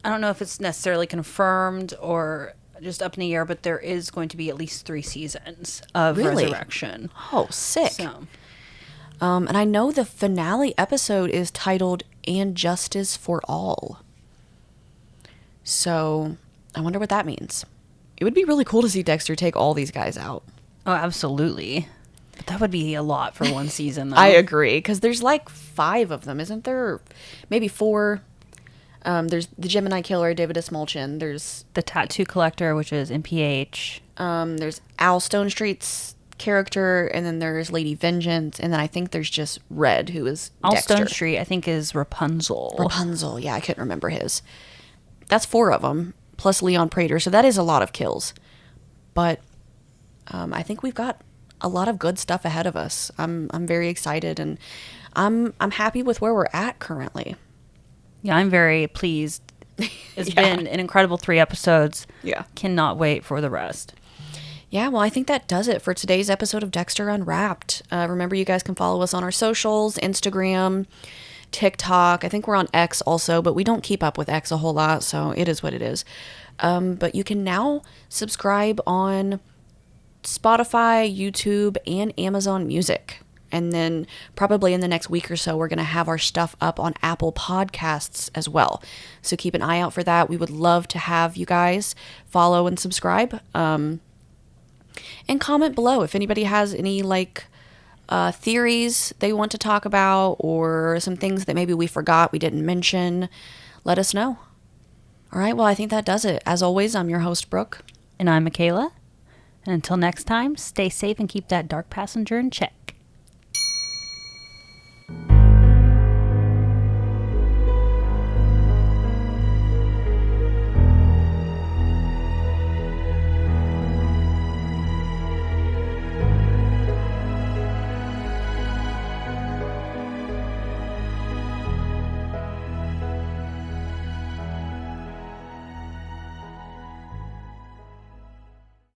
I don't know if it's necessarily confirmed or just up in the air, but there is going to be at least 3 seasons of Resurrection. Oh, sick. So. And I know the finale episode is titled And Justice for All. So I wonder what that means. It would be really cool to see Dexter take all these guys out. Oh, absolutely. But that would be a lot for one season, though. I agree, because there's 5 of them, isn't there? Maybe 4. There's the Gemini Killer, David Smolchin. There's the Tattoo Collector, which is NPH. There's Al Stonestreet's character, and then there's Lady Vengeance, and then I think there's just Red, who is Al Dexter. Stonestreet, I think, is Rapunzel. Rapunzel, yeah, I couldn't remember his. That's 4 of them, plus Leon Prater, so that is a lot of kills. But I think we've got a lot of good stuff ahead of us. I'm very excited, and I'm happy with where we're at currently. Yeah, I'm very pleased. It's been an incredible 3 episodes. Yeah. Cannot wait for the rest. Yeah, well, I think that does it for today's episode of Dexter Unwrapped. Remember, you guys can follow us on our socials, Instagram, TikTok. I think we're on X also, but we don't keep up with X a whole lot, so it is what it is. But you can now subscribe on Spotify, YouTube, and Amazon Music. And then probably in the next week or so, we're going to have our stuff up on Apple Podcasts as well. So keep an eye out for that. We would love to have you guys follow and subscribe. And comment below if anybody has any theories they want to talk about, or some things that maybe we forgot, we didn't mention. Let us know. All right, well, I think that does it. As always, I'm your host, Brooke. And I'm Michaela. And until next time, stay safe and keep that dark passenger in check.